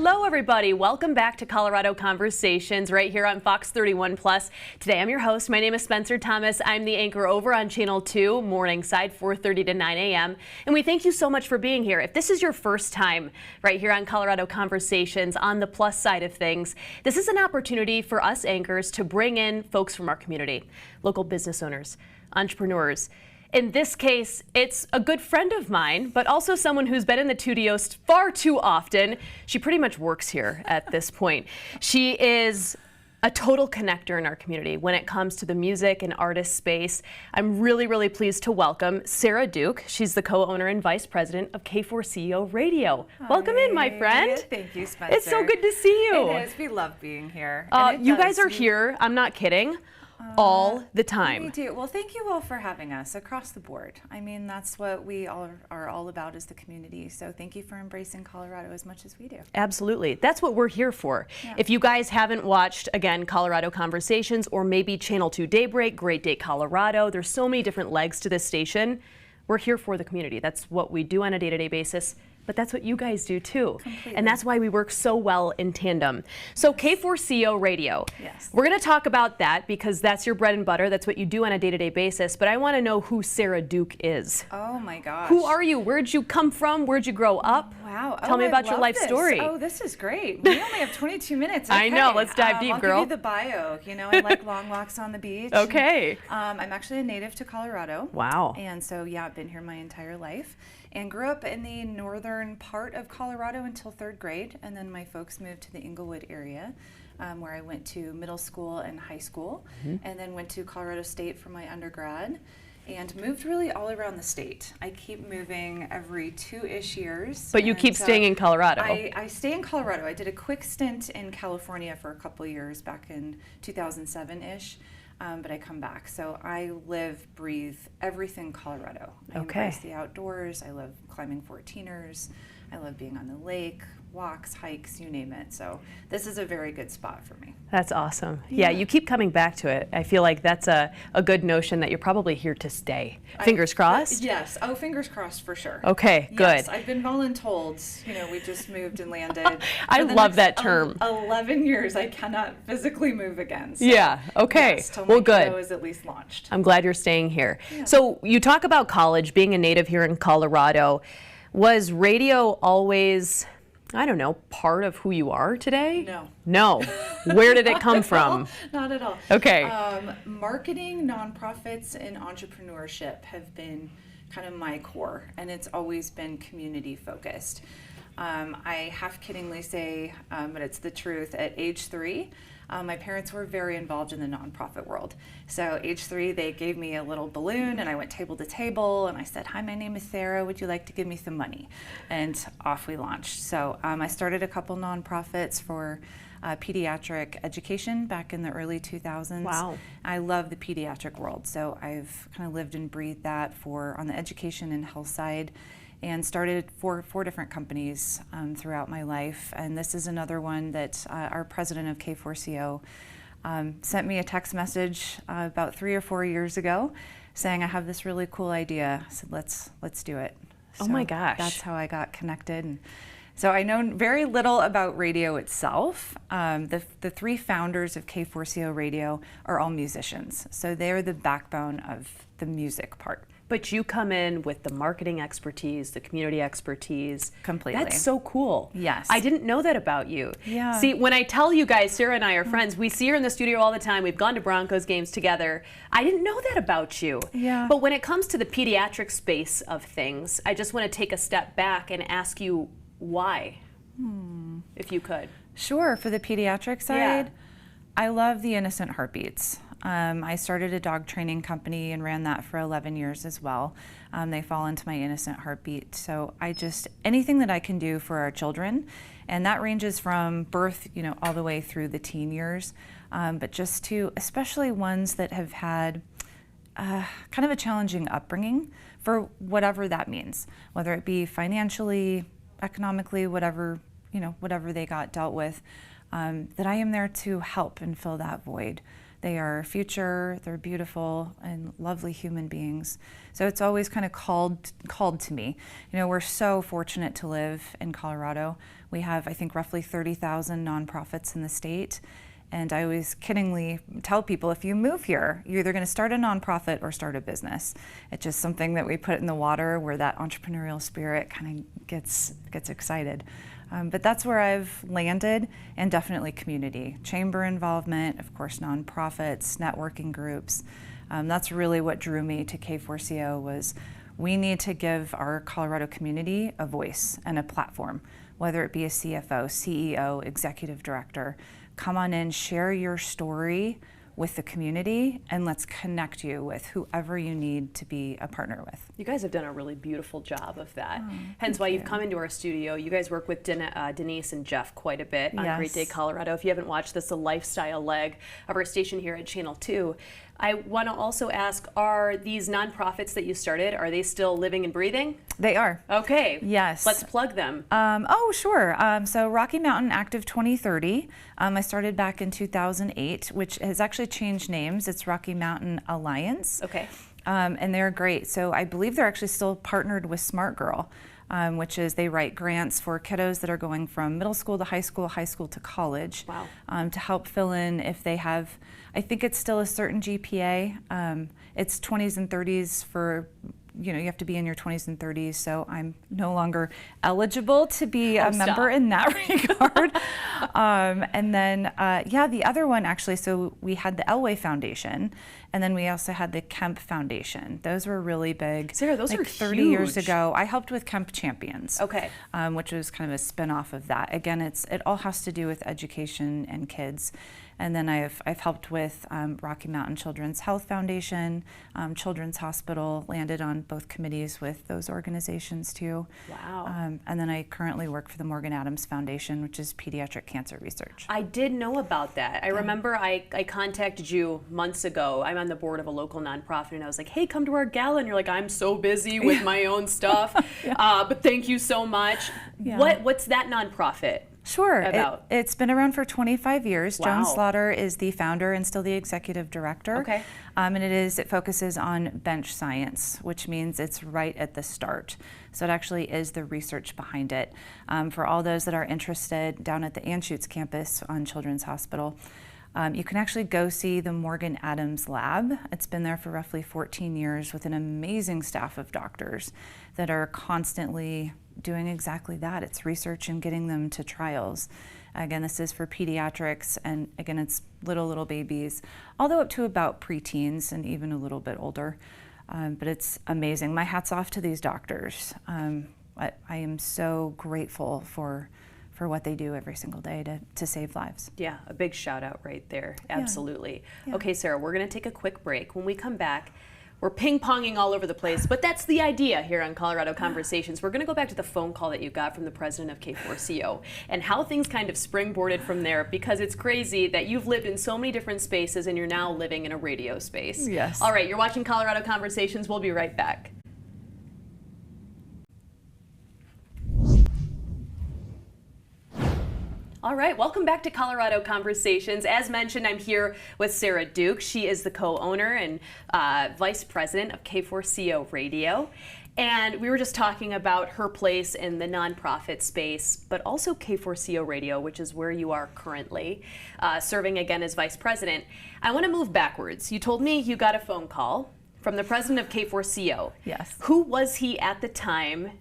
Hello everybody, welcome back to Colorado Conversations right here on Fox 31 Plus. Today I'm your host, my name is Spencer Thomas. I'm the anchor over on Channel 2, morning side 4:30 to 9 a.m. And we thank you so much for being here. If this is your first time right here on Colorado Conversations on the plus side of things, this is an opportunity for us anchors to bring in folks from our community, local business owners, entrepreneurs. In this case, it's a good friend of mine, but also someone who's been in the studios far too often. She pretty much works here at this point. She is a total connector in our community when it comes to the music and artist space. I'm really pleased to welcome Sara Duke. She's the co-owner and vice president of K4CO Radio. Hi. Welcome in, my friend. Thank you, Spencer. It's so good to see you. It is. We love being here. You guys are here, I'm not kidding, all the time. We do. Well, thank you all for having us across the board. I mean, that's what we all are all about as the community. So thank you for embracing Colorado as much as we do. Absolutely. That's what we're here for. Yeah. If you guys haven't watched, again, Colorado Conversations or maybe Channel 2 Daybreak, Great Day Colorado, there's so many different legs to this station. We're here for the community. That's what we do on a day-to-day basis. But that's what you guys do too. Completely. And that's why we work so well in tandem. So K4CO Radio. Yes. We're going to talk about that because that's your bread and butter. That's what you do on a day-to-day basis. But I want to know who Sara Duke is. Oh my gosh. Who are you? Where'd you come from? Where'd you grow up? Wow. Tell me about your life story. Oh, this is great. We only have 22 minutes. Okay. I know. Let's dive deep, girl. I'll give you the bio. You know, I like long walks on the beach. Okay. I'm actually a native to Colorado. Wow. And so, yeah, I've been here my entire life. And grew up in the northern part of Colorado until 3rd grade, and then my folks moved to the Inglewood area, where I went to middle school and high school, and then went to Colorado State for my undergrad, and moved really all around the state. I keep moving every 2-ish years. But you keep staying in Colorado. I stay in Colorado. I did a quick stint in California for a couple years back in 2007-ish. But I come back. So I live, breathe everything Colorado. I embrace the outdoors. I love climbing 14ers. I love being on the lake, walks, hikes, you name it. So this is a very good spot for me. That's awesome. Yeah, you keep coming back to it. I feel like that's a good notion that you're probably here to stay. Fingers crossed? Yes. Oh, fingers crossed for sure. Okay, good. Yes, I've been voluntold. You know, we just moved and landed. I love that term. 11 years, I cannot physically move again. So yeah, okay. Yes, till well, my good. kiddo is at least launched. I'm glad you're staying here. Yeah. So you talk about college, being a native here in Colorado. Was radio always, I don't know, part of who you are today? No. No. Where did it come from? Not at all. Okay. Marketing, nonprofits, and entrepreneurship have been kind of my core, and it's always been community focused. I half-kiddingly say, but it's the truth, at age 3, my parents were very involved in the nonprofit world. So age 3, they gave me a little balloon and I went table to table and I said, "Hi, my name is Sara. Would you like to give me some money?" And off we launched. So I started a couple nonprofits for pediatric education back in the early 2000s. Wow. I love the pediatric world. So I've kind of lived and breathed that on the education and health side, and started four different companies throughout my life. And this is another one that our president of K4CO sent me a text message about 3 or 4 years ago saying, "I have this really cool idea." I said, let's do it. Oh my gosh. That's how I got connected. And so I know very little about radio itself. The 3 founders of K4CO Radio are all musicians. So they're the backbone of the music part. But you come in with the marketing expertise, the community expertise. Completely. That's so cool. Yes. I didn't know that about you. Yeah. See, when I tell you guys, Sara and I are friends, we see her in the studio all the time. We've gone to Broncos games together. I didn't know that about you. Yeah. But when it comes to the pediatric space of things, I just want to take a step back and ask you why, if you could. Sure. For the pediatric side, Yeah. I love the innocent heartbeats. I started a dog training company and ran that for 11 years as well. They fall into my innocent heartbeat. So anything that I can do for our children, and that ranges from birth, all the way through the teen years, but just to, especially ones that have had kind of a challenging upbringing, for whatever that means, whether it be financially, economically, whatever they got dealt with, that I am there to help and fill that void. They are our future, they're beautiful and lovely human beings. So it's always kind of called to me. You know, we're so fortunate to live in Colorado. We have, I think, roughly 30,000 nonprofits in the state. And I always kiddingly tell people, if you move here, you're either going to start a nonprofit or start a business. It's just something that we put in the water where that entrepreneurial spirit kind of gets excited. But that's where I've landed, and definitely community, chamber involvement, of course, nonprofits, networking groups. That's really what drew me to K4CO was we need to give our Colorado community a voice and a platform, whether it be a CFO, CEO, executive director. Come on in, share your story with the community, and let's connect you with whoever you need to be a partner with. You guys have done a really beautiful job of that. Hence why you've come into our studio. You guys work with Denise and Jeff quite a bit on Great Day Colorado. If you haven't watched this, the lifestyle leg of our station here at Channel 2. I want to also ask, are these nonprofits that you started, are they still living and breathing? They are. Okay. Yes. Let's plug them. Oh, sure. So Rocky Mountain Active 2030, I started back in 2008, which has actually changed names. It's Rocky Mountain Alliance. Okay. And they're great. So I believe they're actually still partnered with Smart Girl, which is they write grants for kiddos that are going from middle school to high school to college. Wow. To help fill in if they have, I think it's still a certain GPA. It's 20s and 30s for, you know, you have to be in your 20s and 30s, so I'm no longer eligible to be a member in that regard. And then, the other one actually, so we had the Elway Foundation, and then we also had the Kemp Foundation. Those were really big. Sarah, those like are 30 huge. years ago. I helped with Kemp Champions, okay, which was kind of a spin-off of that. Again, it all has to do with education and kids. And then I've helped with Rocky Mountain Children's Health Foundation, Children's Hospital, landed on both committees with those organizations too. Wow. And then I currently work for the Morgan Adams Foundation, which is pediatric cancer research. I did know about that. I remember I contacted you months ago. I'm on the board of a local nonprofit, and I was like, hey, come to our gala. And you're like, I'm so busy with my own stuff, but thank you so much. Yeah. What's that nonprofit? Sure. About? It's been around for 25 years. Wow. Joan Slaughter is the founder and still the executive director. Okay. And it focuses on bench science, which means it's right at the start. So it actually is the research behind it. For all those that are interested, down at the Anschutz campus on Children's Hospital, you can actually go see the Morgan Adams Lab. It's been there for roughly 14 years with an amazing staff of doctors that are constantly doing exactly that. It's research and getting them to trials. Again, this is for pediatrics, and again, it's little babies, although up to about preteens and even a little bit older. But it's amazing. My hat's off to these doctors. I am so grateful for what they do every single day to save lives. Yeah, a big shout out right there. Absolutely. Yeah. Okay, Sarah, we're going to take a quick break. When we come back, we're ping-ponging all over the place, but that's the idea here on Colorado Conversations. We're going to go back to the phone call that you got from the president of K4CO and how things kind of springboarded from there, because it's crazy that you've lived in so many different spaces and you're now living in a radio space. Yes. All right, you're watching Colorado Conversations. We'll be right back. All right, welcome back to Colorado Conversations. As mentioned, I'm here with Sara Duke. She is the co-owner and vice president of K4CO Radio. And we were just talking about her place in the nonprofit space, but also K4CO Radio, which is where you are currently, serving again as vice president. I want to move backwards. You told me you got a phone call from the president of K4CO. Yes. Who was he at the time?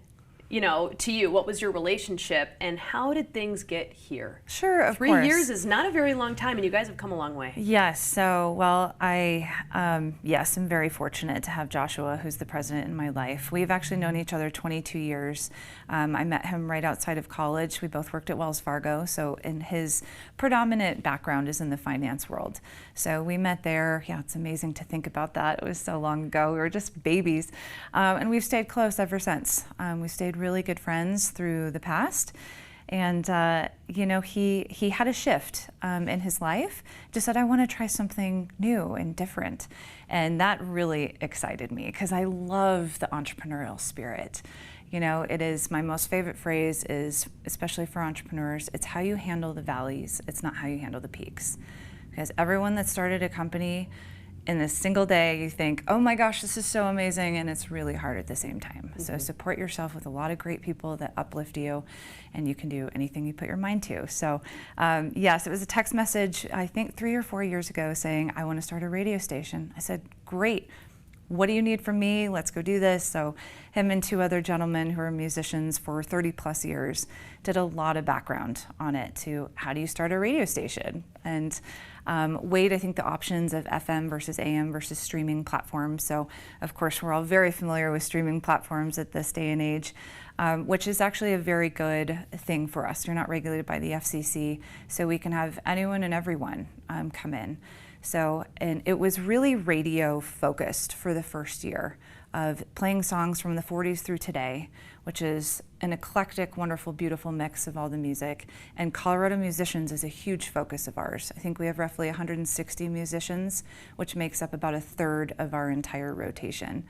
You know, to you, what was your relationship and how did things get here? Sure, of 3 course. years is not a very long time, and you guys have come a long way. Yes, so, well, I'm very fortunate to have Joshua, who's the president in my life. We've actually known each other 22 years. I met him right outside of college. We both worked at Wells Fargo, so in his predominant background is in the finance world. So we met there. Yeah, it's amazing to think about that. It was so long ago. We were just babies. And we've stayed close ever since. We've stayed really good friends through the past. And, you know, he had a shift in his life, just said, I want to try something new and different. And that really excited me because I love the entrepreneurial spirit. You know, it is my most favorite phrase is, especially for entrepreneurs, it's how you handle the valleys, it's not how you handle the peaks. because everyone that started a company in a single day, you think, oh my gosh, this is so amazing, and it's really hard at the same time. So support yourself with a lot of great people that uplift you, and you can do anything you put your mind to. So yes, it was a text message, I think 3 or 4 years ago, saying, I want to start a radio station. I said, great. What do you need from me? Let's go do this. So him and 2 other gentlemen who are musicians for 30 plus years did a lot of background on it to how do you start a radio station, and weighed, I think, the options of FM versus AM versus streaming platforms. So of course we're all very familiar with streaming platforms at this day and age, which is actually a very good thing for us. You're not regulated by the FCC, so we can have anyone and everyone come in. So, and it was really radio focused for the first year of playing songs from the 40s through today, which is an eclectic, wonderful, beautiful mix of all the music. And Colorado musicians is a huge focus of ours. I think we have roughly 160 musicians, which makes up about 1/3 of our entire rotation.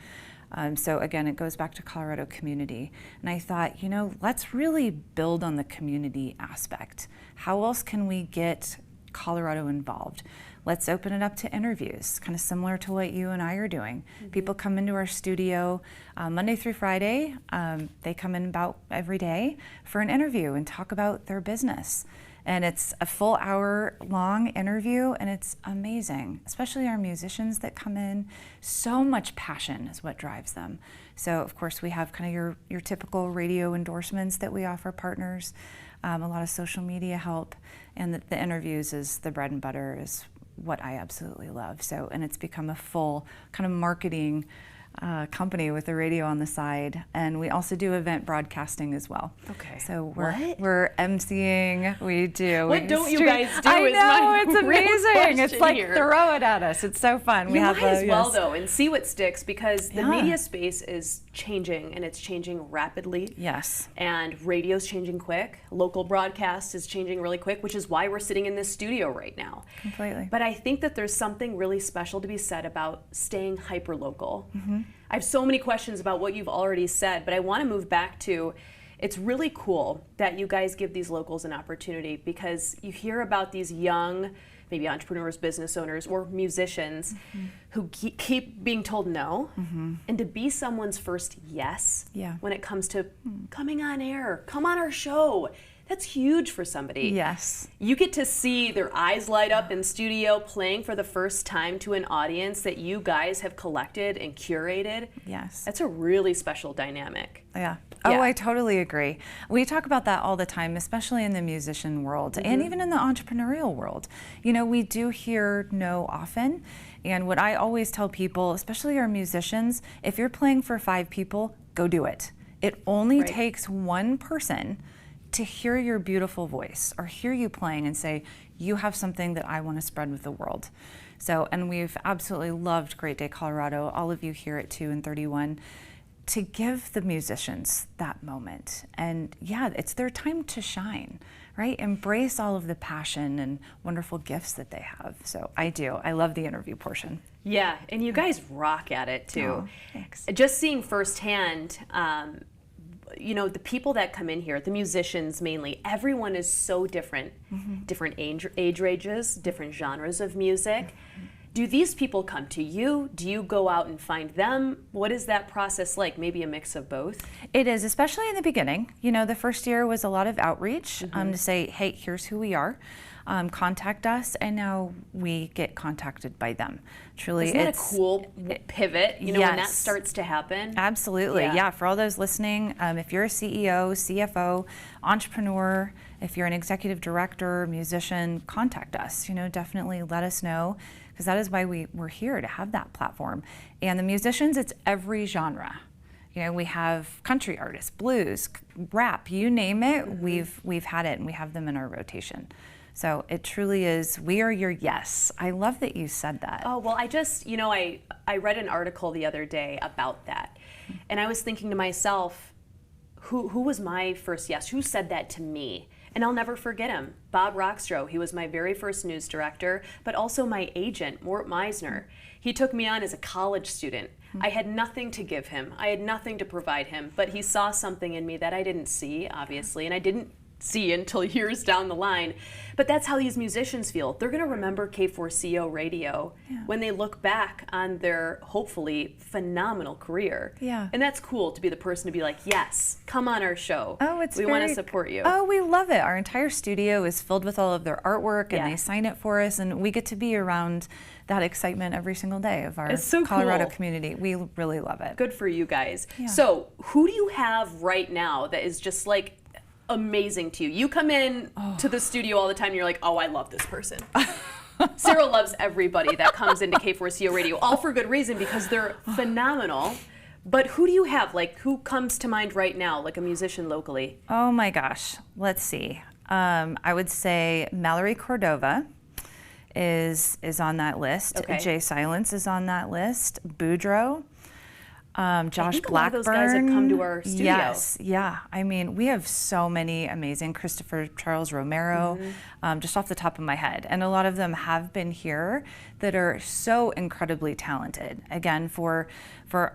So again, it goes back to Colorado community. And I thought, you know, let's really build on the community aspect. How else can we get Colorado involved? Let's open it up to interviews, kind of similar to what you and I are doing. People come into our studio Monday through Friday. They come in about every day for an interview and talk about their business. And it's a full hour long interview, and it's amazing, especially our musicians that come in. So much passion is what drives them. So of course we have kind of your typical radio endorsements that we offer partners, a lot of social media help, and the interviews is the bread and butter, is what I absolutely love. So, and it's become a full kind of marketing company with the radio on the side, and we also do event broadcasting as well. Okay. So we're emceeing. We do. What don't you guys do? I know, it's amazing. It's like here. Throw it at us. It's so fun. You might as well though, and see what sticks, because the media space is changing, and it's changing rapidly. Yes. And radio's changing quick. Local broadcast is changing really quick, which is why we're sitting in this studio right now. Completely. But I think that there's something really special to be said about staying hyper local. I have so many questions about what you've already said, but I want to move back to, it's really cool that you guys give these locals an opportunity, because you hear about these young, maybe entrepreneurs, business owners, or musicians who keep being told no, and to be someone's first yes when it comes to coming on air, come on our show. That's huge for somebody. Yes. You get to see their eyes light up in studio playing for the first time to an audience that you guys have collected and curated. Yes. That's a really special dynamic. Yeah. Oh, I totally agree. We talk about that all the time, especially in the musician world and even in the entrepreneurial world. You know, we do hear no often. And what I always tell people, especially our musicians, if you're playing for 5 people, go do it. It only takes one person to hear your beautiful voice or hear you playing and say, you have something that I want to spread with the world. So, and we've absolutely loved Great Day Colorado, all of you here at 2 and 31, to give the musicians that moment. And yeah, it's their time to shine, right? Embrace all of the passion and wonderful gifts that they have. So I do. I love the interview portion. Yeah, and you guys rock at it too. Oh, thanks. Just seeing firsthand, you know, the people that come in here, the musicians mainly, everyone is so different. Different age ranges, different genres of music. Do these people come to you? Do you go out and find them? What is that process like? Maybe a mix of both? It is, especially in the beginning. You know, the first year was a lot of outreach to say, hey, here's who we are. Contact us, and now we get contacted by them. Truly, isn't that a cool pivot, you know, when that starts to happen? Absolutely, yeah. For all those listening, if you're a CEO, CFO, entrepreneur, if you're an executive director, musician, contact us. You know, definitely let us know, because that is why we're here, to have that platform. And the musicians, it's every genre. You know, we have country artists, blues, rap, you name it, we've had it, and we have them in our rotation. So it truly is, we are your yes. I love that you said that. Oh, well, I just, you know, I read an article the other day about that, and I was thinking to myself, who was my first yes? Who said that to me? And I'll never forget him. Bob Rockstro. He was my very first news director, but also my agent, Mort Meisner. He took me on as a college student. I had nothing to give him. I had nothing to provide him, but he saw something in me that I didn't see, obviously, and I didn't see until years down the line. But that's how these musicians feel. They're going to remember K4CO Radio when they look back on their hopefully phenomenal career. Yeah. And that's cool to be the person to be like, yes, come on our show. Oh, we want to support you. Oh, we love it. Our entire studio is filled with all of their artwork, and they sign it for us, and we get to be around that excitement every single day of our Colorado community. We really love it. Good for you guys. Yeah. So who do you have right now that is just like amazing to you? You come in to the studio all the time and you're like, oh, I love this person. Sarah loves everybody that comes into K4CO Radio, all for good reason, because they're phenomenal. But who do you have? Like, who comes to mind right now, like a musician locally? Oh my gosh, let's see. I would say Mallory Cordova is on that list. Okay. Jay Silence is on that list. Boudreaux. Josh Blackburn. A lot of those guys have come to our studio. Yes, yeah. I mean, we have so many amazing. Christopher Charles Romero, just off the top of my head. And a lot of them have been here that are so incredibly talented. Again, for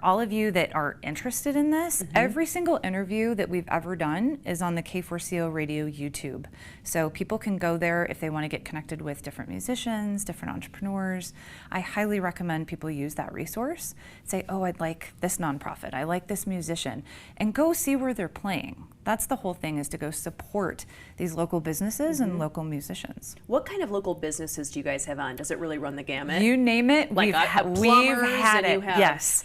all of you that are interested in this, every single interview that we've ever done is on the K4CO Radio YouTube. So people can go there if they want to get connected with different musicians, different entrepreneurs. I highly recommend people use that resource. Say, oh, I'd like this nonprofit, I like this musician, and go see where they're playing. That's the whole thing, is to go support these local businesses and local musicians. What kind of local businesses do you guys have on? Does it really run the gamut? You name it, like we've had it. Yes.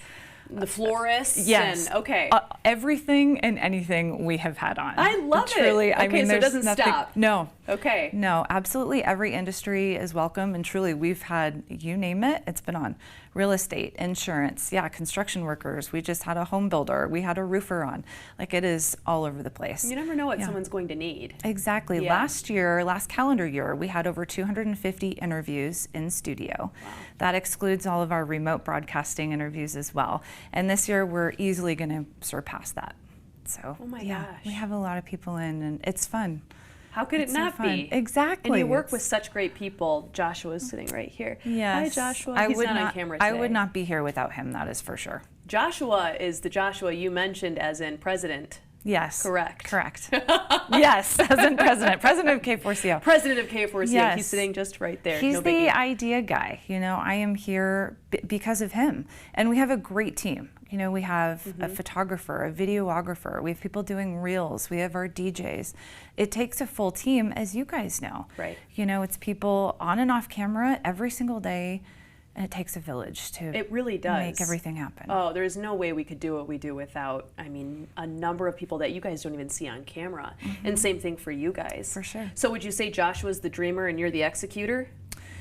The florists. Yes. And, okay. Everything and anything we have had on. I love it. Truly, okay, I mean, so it doesn't stop. No. Okay. No, absolutely. Every industry is welcome, and truly, we've had, you name it, it's been on. Real estate, insurance, construction workers. We just had a home builder. We had a roofer on. Like, it is all over the place. You never know what someone's going to need. Exactly. Yeah. Last calendar year, we had over 250 interviews in studio. Wow. That excludes all of our remote broadcasting interviews as well. And this year, we're easily going to surpass that. So, oh my gosh. We have a lot of people in, and it's fun. How could it not be? Exactly. And you work with such great people. Joshua is sitting right here. Yes. Hi, Joshua. He's not on camera today. I would not be here without him, that is for sure. Joshua is the Joshua you mentioned as in president. Yes. Correct. Yes, as in president of K4CO. President of K4CO. Yes. He's sitting just right there. He's no the biggie. idea guy. You know, I am here because of him. And we have a great team. You know, we have a photographer, a videographer. We have people doing reels. We have our DJs. It takes a full team, as you guys know. Right. You know, it's people on and off camera every single day. And it takes a village to It really does. make everything happen. Oh, there's no way we could do what we do without, I mean, a number of people that you guys don't even see on camera. And same thing for you guys. For sure. So would you say Joshua's the dreamer and you're the executor?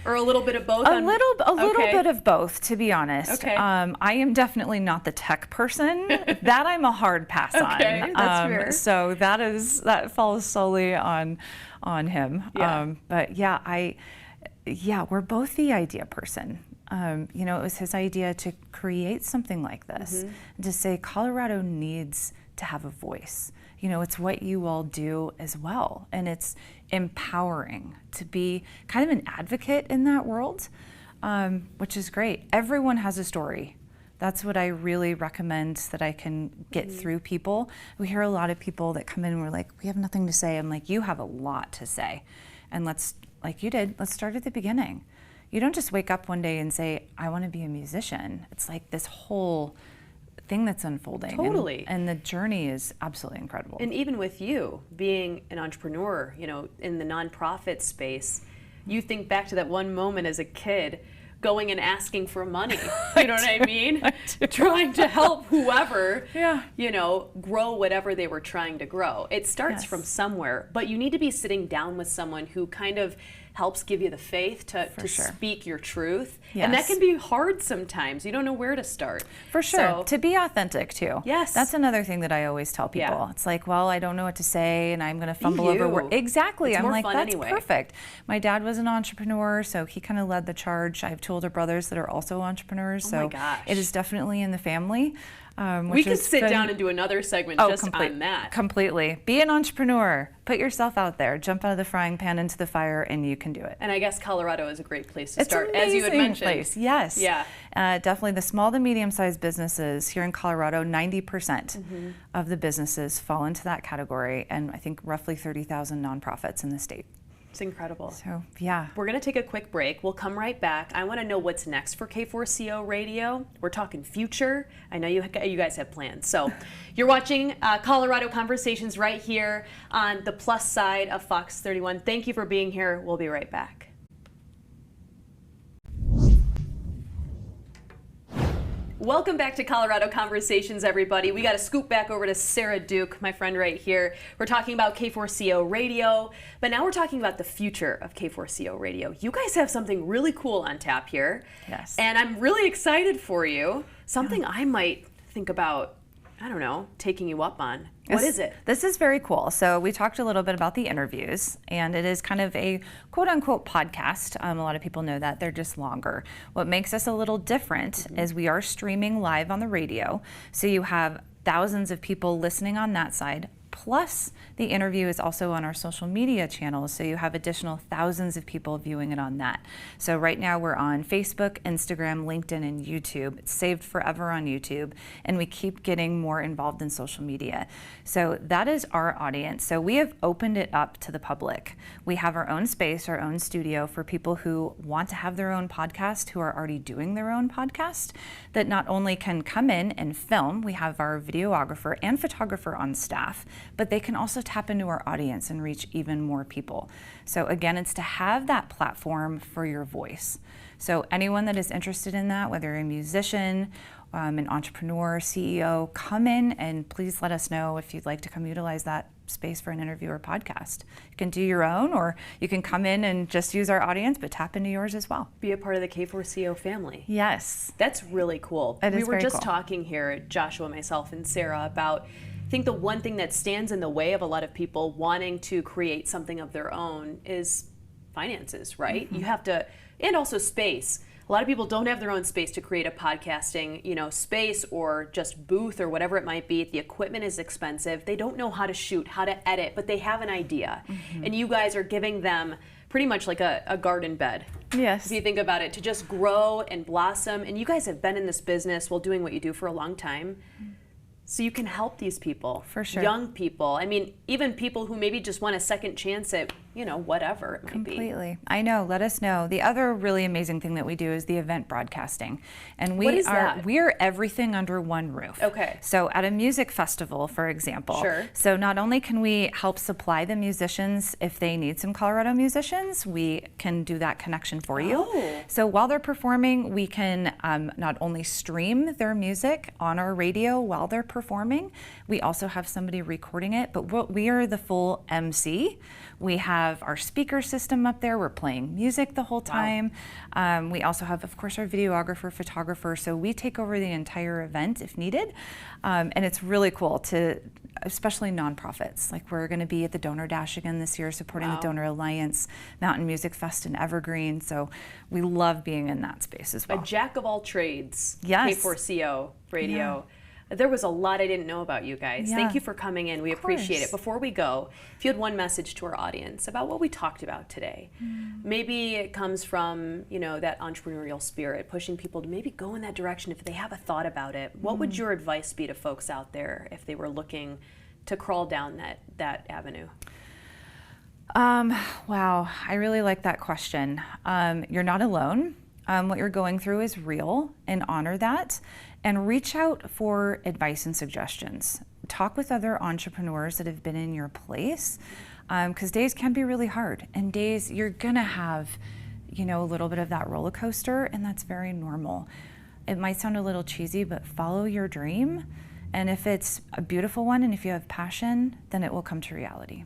Or a little bit of both? A little bit of both, to be honest. Okay. I am definitely not the tech person. That I'm a hard pass on. Okay, that's fair. So that falls solely on him. Yeah. But we're both the idea person. You know, it was his idea to create something like this, and to say Colorado needs to have a voice. You know, it's what you all do as well, and it's empowering to be kind of an advocate in that world, which is great. Everyone has a story. That's what I really recommend that I can get through people. We hear a lot of people that come in and we're like, we have nothing to say. I'm like, you have a lot to say. And let's, like you did, let's start at the beginning. You don't just wake up one day and say, I want to be a musician. It's like this whole thing that's unfolding. Totally. And the journey is absolutely incredible. And even with you being an entrepreneur, you know, in the nonprofit space, you think back to that one moment as a kid going and asking for money. You know what I mean? Trying to help whoever, you know, grow whatever they were trying to grow. It starts from somewhere, but you need to be sitting down with someone who kind of helps give you the faith to speak your truth. Yes. And that can be hard sometimes. You don't know where to start. For sure. So, to be authentic too. Yes. That's another thing that I always tell people. Yeah. It's like, well, I don't know what to say and I'm going to fumble over words. Exactly. It's I'm more like, fun that's anyway. perfect. My dad was an entrepreneur, so he kind of led the charge. I have two older brothers that are also entrepreneurs, Oh so my gosh. it is definitely in the family. We could sit down and do another segment on that. Completely. Be an entrepreneur. Put yourself out there. Jump out of the frying pan into the fire, and you can do it. And I guess Colorado is a great place to start, as you had mentioned. Place. Yes. Yeah. Definitely the small to medium-sized businesses here in Colorado, 90% of the businesses fall into that category, and I think roughly 30,000 nonprofits in the state. It's incredible. So, yeah. We're going to take a quick break. We'll come right back. I want to know what's next for K4CO Radio. We're talking future. I know you guys have plans. So you're watching Colorado Conversations right here on the plus side of Fox 31. Thank you for being here. We'll be right back. Welcome back to Colorado Conversations, everybody. We got to scoop back over to Sara Duke, my friend right here. We're talking about K4CO Radio, but now we're talking about the future of K4CO Radio. You guys have something really cool on tap here. Yes. And I'm really excited for you. Something I might think about, I don't know, taking you up on. What is it? This is very cool. So we talked a little bit about the interviews, and it is kind of a quote-unquote podcast. A lot of people know that. They're just longer. What makes us a little different is we are streaming live on the radio. So you have thousands of people listening on that side. Plus, the interview is also on our social media channels, so you have additional thousands of people viewing it on that. So right now we're on Facebook, Instagram, LinkedIn, and YouTube. It's saved forever on YouTube, and we keep getting more involved in social media. So that is our audience. So we have opened it up to the public. We have our own space, our own studio for people who want to have their own podcast, who are already doing their own podcast, that not only can come in and film, we have our videographer and photographer on staff, but they can also tap into our audience and reach even more people. So again, it's to have that platform for your voice. So anyone that is interested in that, whether you're a musician, an entrepreneur, CEO, come in and please let us know if you'd like to come utilize that space for an interview or podcast. You can do your own, or you can come in and just use our audience, but tap into yours as well. Be a part of the K4CO family. Yes. That's really cool. It is we were very just cool. talking here, Joshua, myself, and Sarah, about I think the one thing that stands in the way of a lot of people wanting to create something of their own is finances, right? You have to, and also space. A lot of people don't have their own space to create a podcasting, space or just booth or whatever it might be. The equipment is expensive. They don't know how to shoot, how to edit, but they have an idea. And you guys are giving them pretty much like a garden bed. Yes. If you think about it, to just grow and blossom. And you guys have been in this business while doing what you do for a long time. So you can help these people. For sure. Young people. I mean, even people who maybe just want a second chance at, whatever it might be. Completely. I know. Let us know. The other really amazing thing that we do is the event broadcasting. And What is that? we're everything under one roof. Okay. So at a music festival, for example. Sure. So not only can we help supply the musicians if they need some Colorado musicians, we can do that connection for you. Oh. So while they're performing, we can not only stream their music on our radio while they're performing, we also have somebody recording it, but we are the full MC. We have our speaker system up there. We're playing music the whole time. We also have, of course, our videographer, photographer. So we take over the entire event if needed. And it's really cool to, especially nonprofits. Like we're going to be at the Donor Dash again this year, supporting the Donor Alliance, Mountain Music Fest in Evergreen. So we love being in that space as well. A jack of all trades. Yes. K4CO Radio. Yeah. There was a lot I didn't know about you guys. Yeah. Thank you for coming in. We appreciate course. it. Before we go, if you had one message to our audience about what we talked about today, maybe it comes from, that entrepreneurial spirit, pushing people to maybe go in that direction if they have a thought about it. What would your advice be to folks out there if they were looking to crawl down that avenue? Wow, I really like that question. You're not alone. What you're going through is real, and honor that, and reach out for advice and suggestions. Talk with other entrepreneurs that have been in your place, because days can be really hard, and days you're gonna have, a little bit of that roller coaster, and that's very normal. It might sound a little cheesy, but follow your dream, and if it's a beautiful one, and if you have passion, then it will come to reality.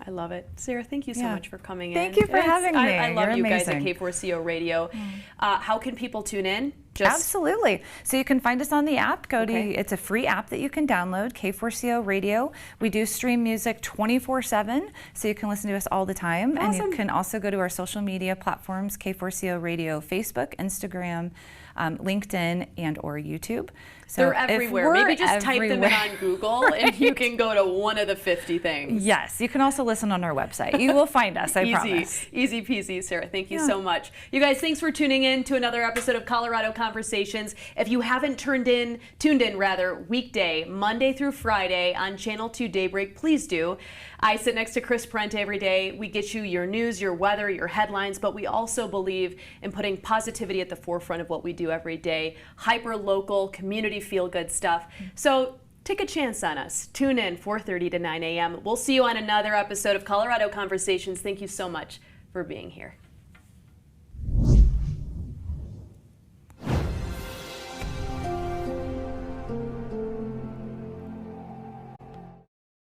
I love it. Sarah, thank you so much for coming in. Thank you for having me. I love You're you guys at amazing. K4CO Radio. How can people tune in? Absolutely. So you can find us on the app. Okay. It's a free app that you can download, K4CO Radio. We do stream music 24/7, so you can listen to us all the time. Awesome. And you can also go to our social media platforms, K4CO Radio, Facebook, Instagram, LinkedIn and or YouTube. So they're everywhere. Maybe just type them in on Google and you can go to one of the 50 things. Yes, you can also listen on our website. You will find us, I promise. Easy peasy, Sarah. Thank you so much. You guys, thanks for tuning in to another episode of Colorado Conversations. If you haven't tuned in weekday, Monday through Friday on Channel 2 Daybreak, please do. I sit next to Chris Parente every day. We get you your news, your weather, your headlines, but we also believe in putting positivity at the forefront of what we do every day. Hyper-local, community feel-good stuff. So take a chance on us. Tune in 4:30 to 9 a.m. We'll see you on another episode of Colorado Conversations. Thank you so much for being here.